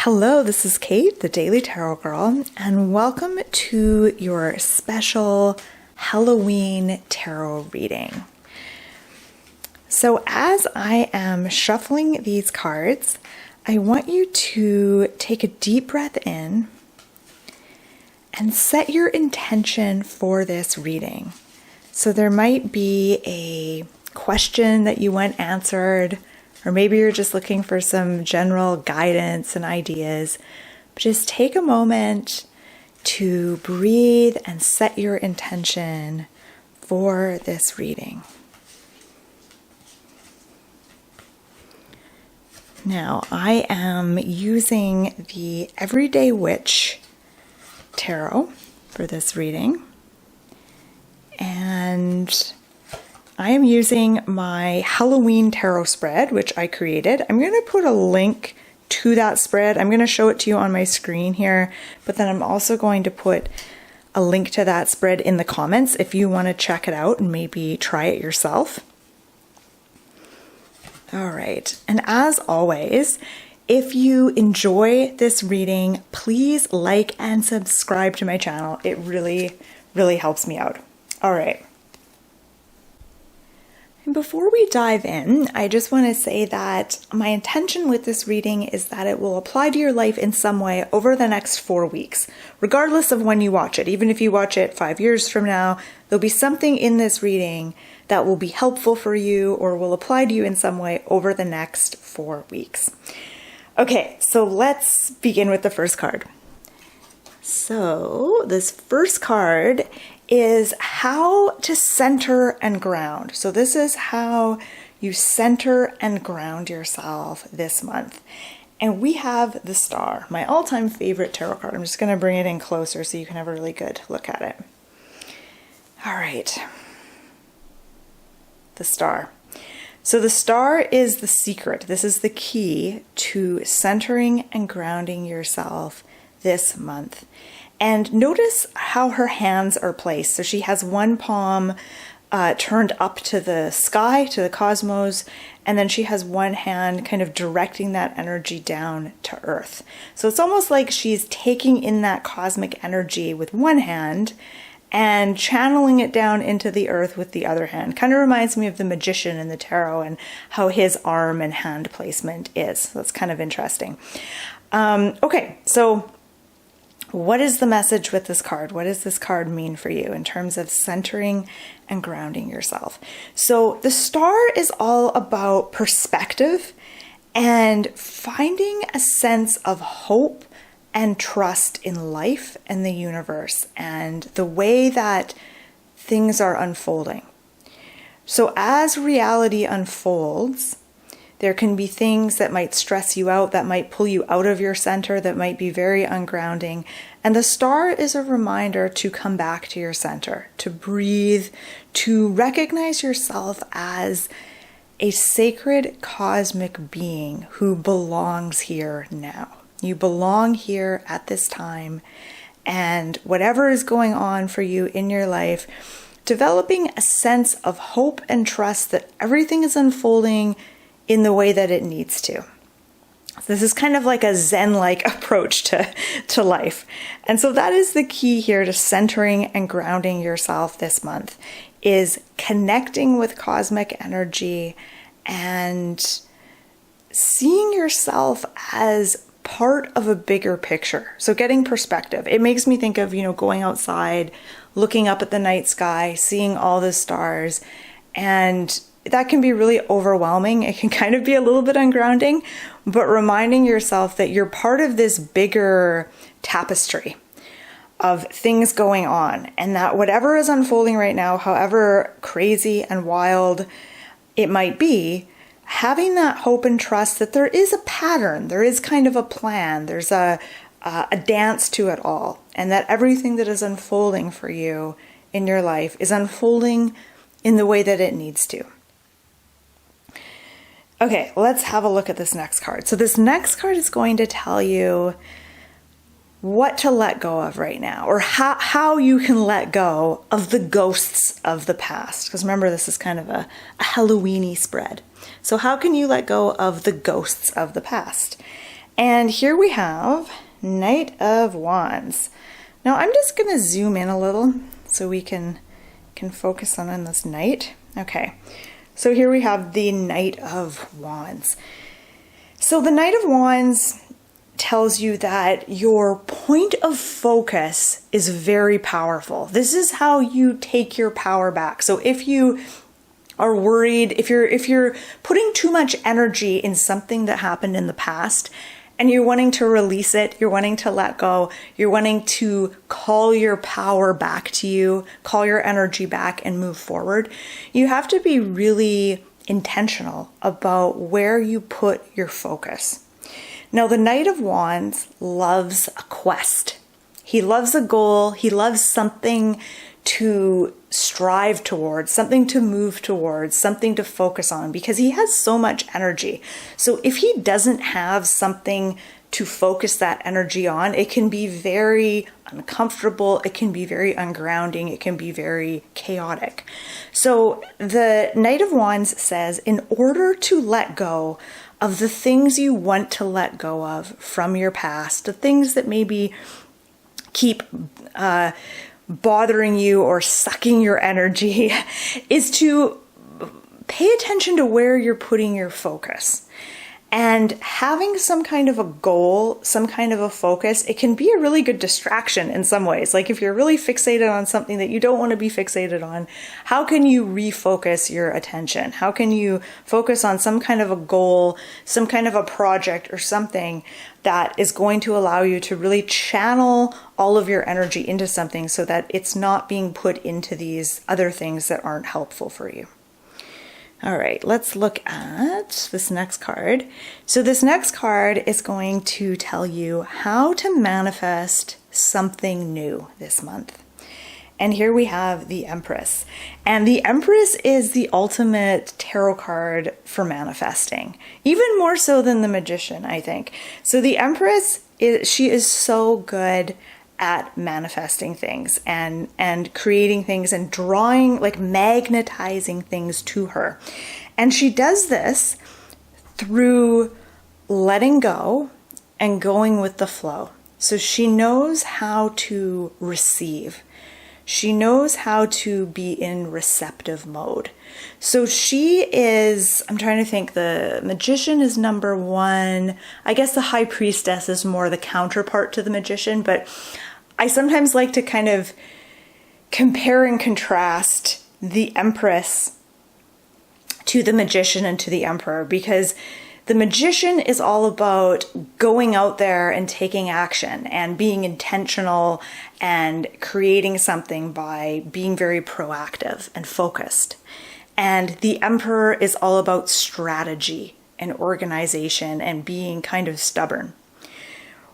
Hello, this is Kate, the Daily Tarot Girl, and welcome to your special Halloween tarot reading. So as I am shuffling these cards, I want you to take a deep breath in and set your intention for this reading. So there might be a question that you want answered, or maybe you're just looking for some general guidance and ideas. But just take a moment to breathe and set your intention for this reading. Now, I am using the Everyday Witch Tarot for this reading. And I am using my Halloween tarot spread, which I created. I'm going to put a link to that spread. I'm going to show it to you on my screen here, but then I'm also going to put a link to that spread in the comments if you want to check it out and maybe try it yourself. All right, and as always, if you enjoy this reading, please like and subscribe to my channel. It really, really helps me out. All right. And before we dive in, I just want to say that my intention with this reading is that it will apply to your life in some way over the next 4 weeks, regardless of when you watch it. Even if you watch it 5 years from now, there'll be something in this reading that will be helpful for you or will apply to you in some way over the next 4 weeks. Okay, so let's begin with the first card. So this first card is how to center and ground. So this is how you center and ground yourself this month. And we have the Star, my all-time favorite tarot card. I'm just going to bring it in closer so you can have a really good look at it. All right. The Star. So the Star is the secret. This is the key to centering and grounding yourself this month. And notice how her hands are placed. So she has one palm turned up to the sky, to the cosmos, and then she has one hand kind of directing that energy down to earth. So it's almost like she's taking in that cosmic energy with one hand and channeling it down into the earth with the other hand. Kind of reminds me of the magician in the tarot and how his arm and hand placement is. So that's kind of interesting. Okay, so what is the message with this card? What does this card mean for you in terms of centering and grounding yourself? So the Star is all about perspective and finding a sense of hope and trust in life and the universe and the way that things are unfolding. So as reality unfolds, there can be things that might stress you out, that might pull you out of your center, that might be very ungrounding. And the Star is a reminder to come back to your center, to breathe, to recognize yourself as a sacred cosmic being who belongs here now. You belong here at this time, and whatever is going on for you in your life, developing a sense of hope and trust that everything is unfolding in the way that it needs to. This is kind of like a Zen-like approach to life. And so that is the key here to centering and grounding yourself this month, is connecting with cosmic energy and seeing yourself as part of a bigger picture. So getting perspective. It makes me think of, going outside, looking up at the night sky, seeing all the stars, and that can be really overwhelming. It can kind of be a little bit ungrounding, but reminding yourself that you're part of this bigger tapestry of things going on, and that whatever is unfolding right now, however crazy and wild it might be, having that hope and trust that there is a pattern, there is kind of a plan, there's a dance to it all, and that everything that is unfolding for you in your life is unfolding in the way that it needs to. Okay, let's have a look at this next card. So this next card is going to tell you what to let go of right now, or how you can let go of the ghosts of the past. Because remember, this is kind of a Halloween-y spread. So how can you let go of the ghosts of the past? And here we have Knight of Wands. Now I'm just going to zoom in a little so we can focus on this knight. Okay, so here we have the Knight of Wands. So the Knight of Wands tells you that your point of focus is very powerful. This is how you take your power back. So if you are worried, if you're putting too much energy in something that happened in the past and you're wanting to release it, you're wanting to let go, you're wanting to call your power back to you, call your energy back and move forward, you have to be really intentional about where you put your focus. Now, the Knight of Wands loves a quest. He loves a goal. He loves something to strive towards, something to move towards, something to focus on, because he has so much energy. So if he doesn't have something to focus that energy on, it can be very uncomfortable, it can be very ungrounding, it can be very chaotic. So the Knight of Wands says, in order to let go of the things you want to let go of from your past, the things that maybe keep bothering you or sucking your energy, is to pay attention to where you're putting your focus. And having some kind of a goal, some kind of a focus, it can be a really good distraction in some ways. Like if you're really fixated on something that you don't want to be fixated on, how can you refocus your attention? How can you focus on some kind of a goal, some kind of a project or something that is going to allow you to really channel all of your energy into something so that it's not being put into these other things that aren't helpful for you? All right, let's look at this next card. So this next card is going to tell you how to manifest something new this month. And here we have the Empress. And the Empress is the ultimate tarot card for manifesting, even more so than the Magician, I think. So the Empress, she is so good at manifesting things and creating things and drawing, like magnetizing things to her. And she does this through letting go and going with the flow. So she knows how to receive. She knows how to be in receptive mode. So she is, I'm trying to think, the Magician is number one. I guess the High Priestess is more the counterpart to the Magician, but I sometimes like to kind of compare and contrast the Empress to the Magician and to the Emperor, because the Magician is all about going out there and taking action and being intentional and creating something by being very proactive and focused. And the Emperor is all about strategy and organization and being kind of stubborn.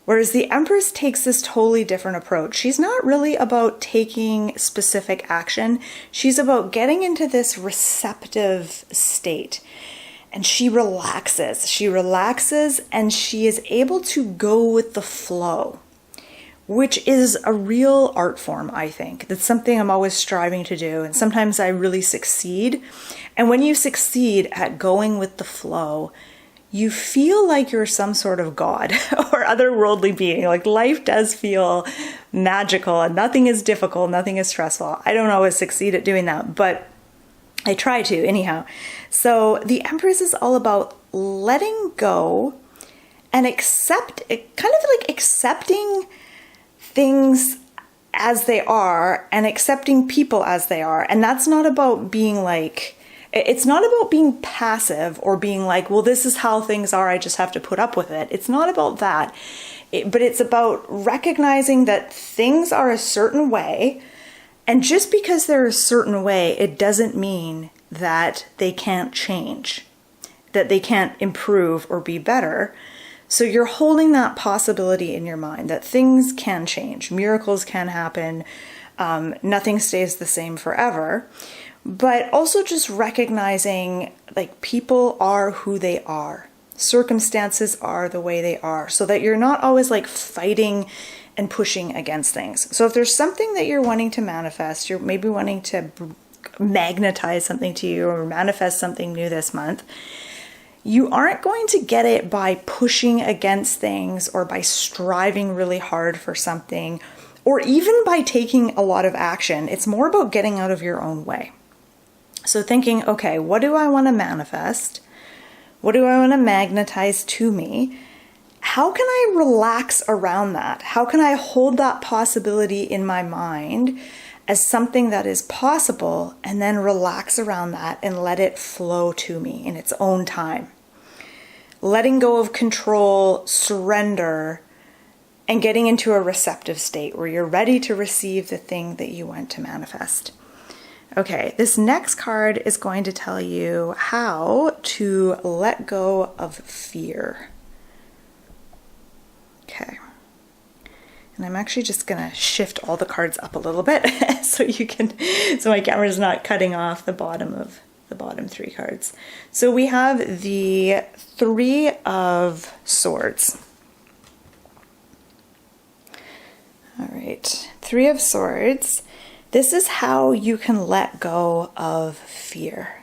Whereas the Empress takes this totally different approach. She's not really about taking specific action. She's about getting into this receptive state. And she relaxes. She relaxes and she is able to go with the flow, which is a real art form, I think. That's something I'm always striving to do. And sometimes I really succeed. And when you succeed at going with the flow, you feel like you're some sort of god or otherworldly being. Like life does feel magical and nothing is difficult, nothing is stressful. I don't always succeed at doing that, but I try to anyhow. So the Empress is all about letting go and kind of like accepting things as they are and accepting people as they are. And that's not about being like, it's not about being passive or being like, well, this is how things are, I just have to put up with it. It's not about that. But it's about recognizing that things are a certain way. And just because they're a certain way, it doesn't mean that they can't change, that they can't improve or be better. So you're holding that possibility in your mind that things can change, miracles can happen, nothing stays the same forever. But also just recognizing like people are who they are. Circumstances are the way they are, so that you're not always like fighting and pushing against things. So if there's something that you're wanting to manifest, you're maybe wanting to magnetize something to you or manifest something new this month, You aren't going to get it by pushing against things or by striving really hard for something or even by taking a lot of action. It's more about getting out of your own way. So thinking, okay, what do I want to manifest? What do I want to magnetize to me? How can I relax around that? How can I hold that possibility in my mind as something that is possible and then relax around that and let it flow to me in its own time? Letting go of control, surrender, and getting into a receptive state where you're ready to receive the thing that you want to manifest. Okay, this next card is going to tell you how to let go of fear. Okay. And I'm actually just going to shift all the cards up a little bit so my camera's not cutting off the bottom 3 cards. So we have the 3 of Swords. All right, 3 of Swords. This is how you can let go of fear.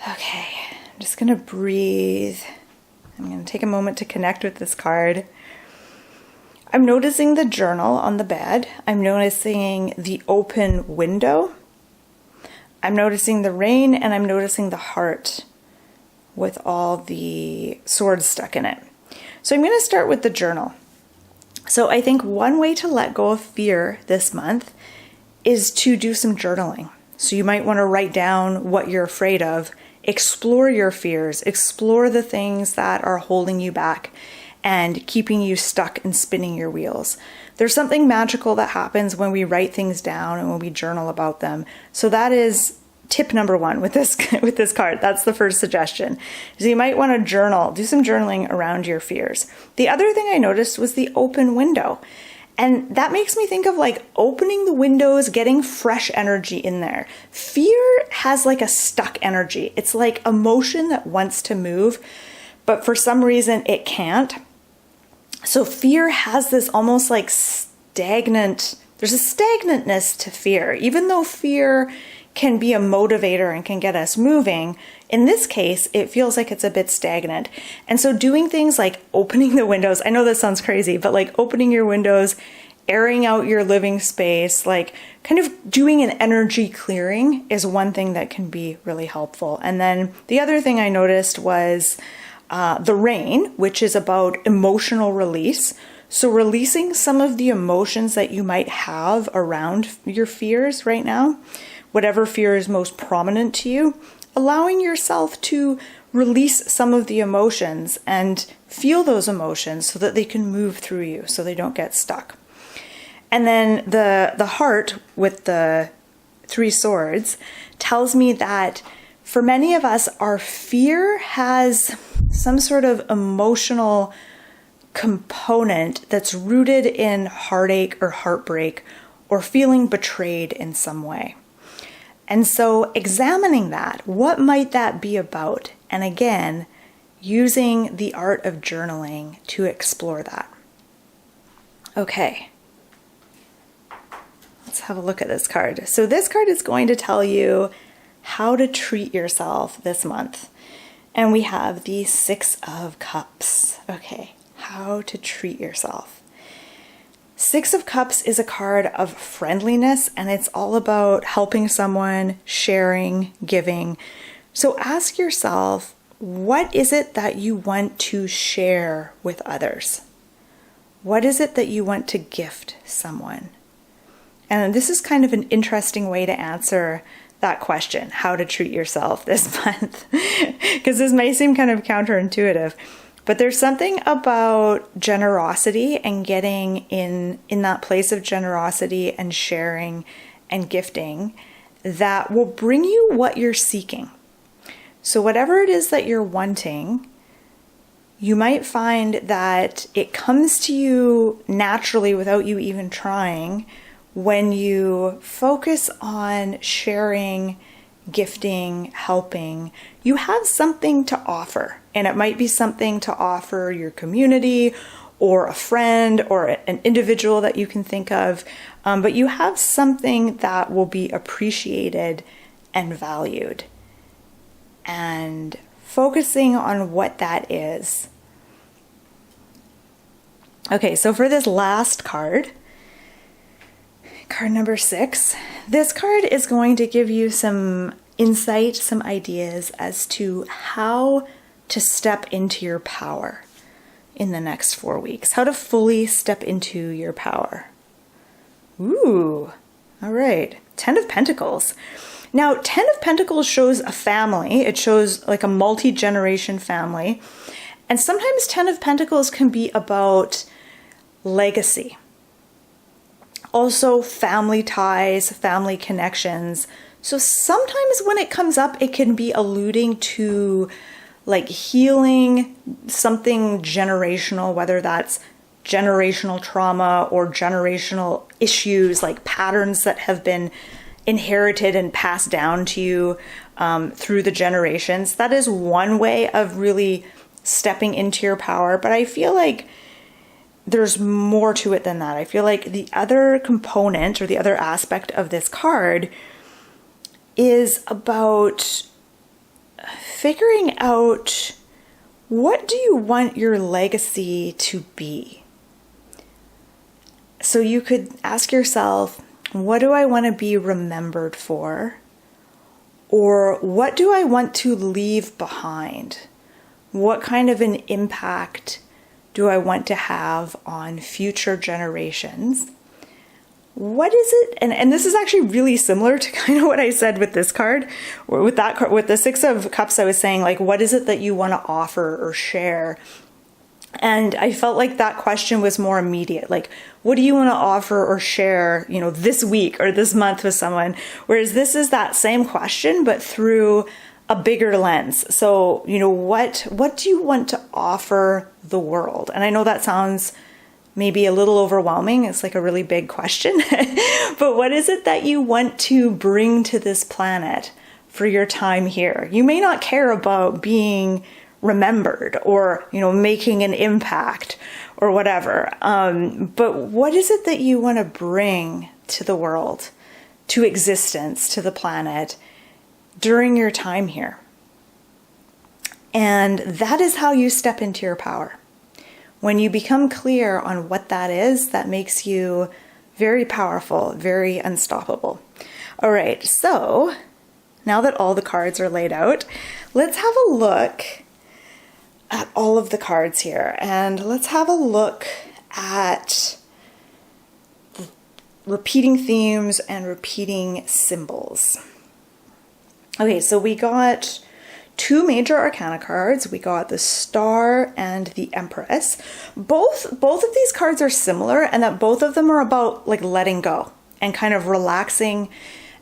Okay, I'm just going to breathe. I'm going to take a moment to connect with this card. I'm noticing the journal on the bed. I'm noticing the open window. I'm noticing the rain, and I'm noticing the heart with all the swords stuck in it. So I'm going to start with the journal. So I think one way to let go of fear this month is to do some journaling. So you might want to write down what you're afraid of, explore your fears, explore the things that are holding you back and keeping you stuck and spinning your wheels. There's something magical that happens when we write things down and when we journal about them. So that is tip number 1 with this card. That's the first suggestion. So you might want to journal, do some journaling around your fears. The other thing I noticed was the open window. And that makes me think of like opening the windows, getting fresh energy in there. Fear has like a stuck energy. It's like emotion that wants to move, but for some reason it can't. So fear has this almost like stagnant, there's a stagnantness to fear. Even though fear can be a motivator and can get us moving, in this case, it feels like it's a bit stagnant. And so doing things like opening the windows, I know this sounds crazy, but like opening your windows, airing out your living space, like kind of doing an energy clearing is one thing that can be really helpful. And then the other thing I noticed was the rain, which is about emotional release. So releasing some of the emotions that you might have around your fears right now, whatever fear is most prominent to you, allowing yourself to release some of the emotions and feel those emotions so that they can move through you, so they don't get stuck. And then the heart with the 3 swords tells me that for many of us, our fear has some sort of emotional component that's rooted in heartache or heartbreak or feeling betrayed in some way. And so examining that, what might that be about? And again, using the art of journaling to explore that. Okay, let's have a look at this card. So this card is going to tell you how to treat yourself this month. And we have the 6 of Cups. Okay, how to treat yourself. 6 of Cups is a card of friendliness, and it's all about helping someone, sharing, giving. So ask yourself, what is it that you want to share with others? What is it that you want to gift someone? And this is kind of an interesting way to answer that question, how to treat yourself this month, because this may seem kind of counterintuitive. But there's something about generosity and getting in that place of generosity and sharing and gifting that will bring you what you're seeking. So whatever it is that you're wanting, you might find that it comes to you naturally without you even trying when you focus on sharing, gifting, helping. You have something to offer, and it might be something to offer your community or a friend or an individual that you can think of, but you have something that will be appreciated and valued. and focusing on what that is. Okay, so for this last card, card number 6, this card is going to give you some insight, some ideas as to how to step into your power in the next 4 weeks, how to fully step into your power. Ooh, all right, 10 of Pentacles. Now, 10 of Pentacles shows a family. It shows like a multi-generation family. And sometimes 10 of Pentacles can be about legacy. Also family ties, family connections. So sometimes when it comes up, it can be alluding to like healing something generational, whether that's generational trauma or generational issues, like patterns that have been inherited and passed down to you through the generations. That is one way of really stepping into your power. But I feel like there's more to it than that. I feel like the other component or the other aspect of this card is about figuring out, what do you want your legacy to be? So you could ask yourself, what do I want to be remembered for? Or what do I want to leave behind? What kind of an impact do I want to have on future generations? What is it? And this is actually really similar to kind of what I said with this card, or with that card, with the 6 of Cups. I was saying, like, what is it that you want to offer or share? And I felt like that question was more immediate. Like, what do you want to offer or share, this week or this month with someone? Whereas this is that same question, but through a bigger lens. So, what do you want to offer the world? And I know that sounds maybe a little overwhelming. It's like a really big question, but what is it that you want to bring to this planet for your time here? You may not care about being remembered or, making an impact or whatever. But what is it that you want to bring to the world, to existence, to the planet during your time here? And that is how you step into your power. When you become clear on what that is, that makes you very powerful, very unstoppable. All right, so now that all the cards are laid out, let's have a look at all of the cards here. And let's have a look at repeating themes and repeating symbols. Okay, so we got 2 major arcana cards. We got the Star and the Empress. Both of these cards are similar, and that both of them are about like letting go and kind of relaxing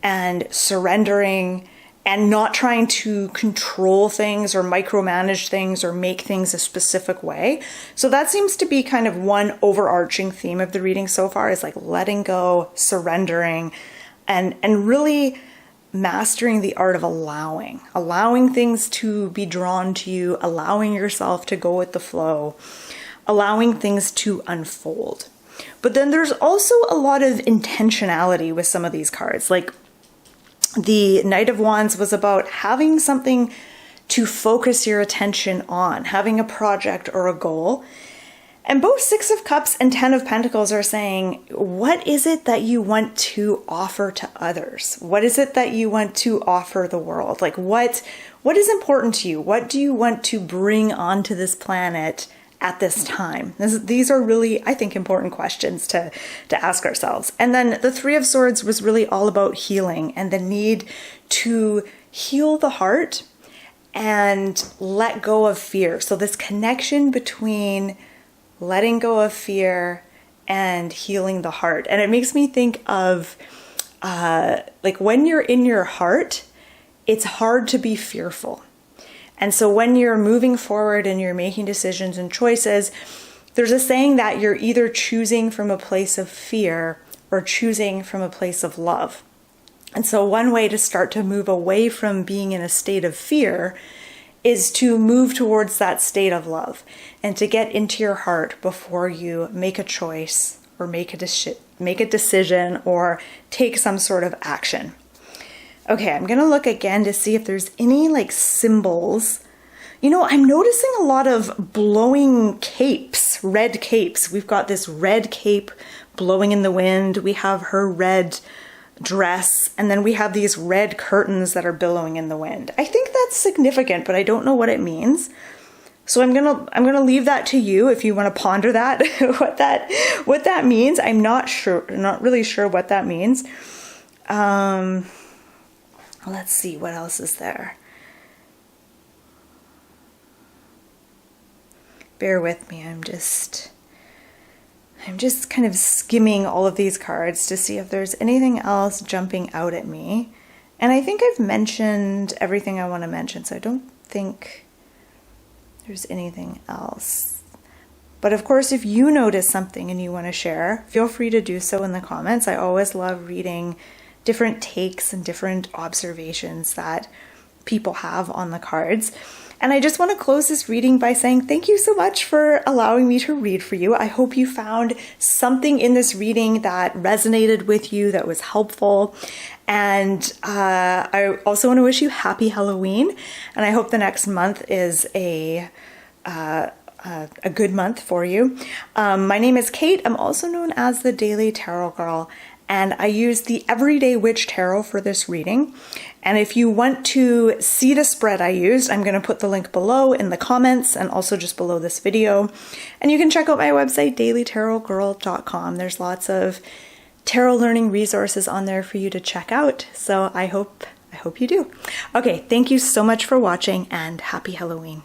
and surrendering and not trying to control things or micromanage things or make things a specific way. So that seems to be kind of one overarching theme of the reading so far, is like letting go, surrendering, and really mastering the art of allowing things to be drawn to you, allowing yourself to go with the flow, allowing things to unfold. But then there's also a lot of intentionality with some of these cards. Like the Knight of Wands was about having something to focus your attention on, having a project or a goal. And both 6 of Cups and 10 of Pentacles are saying, what is it that you want to offer to others? What is it that you want to offer the world? Like what is important to you? What do you want to bring onto this planet at this time? These are really, I think, important questions to ask ourselves. And then the 3 of Swords was really all about healing and the need to heal the heart and let go of fear. So this connection between letting go of fear and healing the heart. And it makes me think of like when you're in your heart, it's hard to be fearful. And so when you're moving forward and you're making decisions and choices, there's a saying that you're either choosing from a place of fear or choosing from a place of love. And so one way to start to move away from being in a state of fear is to move towards that state of love and to get into your heart before you make a choice or make a decision or take some sort of action. Okay, I'm gonna look again to see if there's any like symbols. You know, I'm noticing a lot of blowing capes, red capes. We've got this red cape blowing in the wind. We have her red dress, and then we have these red curtains that are billowing in the wind. I think that's significant, but I don't know what it means. So I'm gonna leave that to you if you want to ponder that, what that means. I'm not really sure what that means. Let's see, what else is there? Bear with me, I'm just kind of skimming all of these cards to see if there's anything else jumping out at me. And I think I've mentioned everything I want to mention, so I don't think there's anything else. But of course, if you notice something and you want to share, feel free to do so in the comments. I always love reading different takes and different observations that people have on the cards. And I just want to close this reading by saying thank you so much for allowing me to read for you. I hope you found something in this reading that resonated with you, that was helpful. And I also want to wish you happy Halloween. And I hope the next month is a good month for you. My name is Kate. I'm also known as the Daily Tarot Girl. And I use the Everyday Witch Tarot for this reading. And if you want to see the spread I used, I'm going to put the link below in the comments and also just below this video. And you can check out my website, dailytarotgirl.com. There's lots of tarot learning resources on there for you to check out. So I hope you do. Okay, thank you so much for watching and happy Halloween.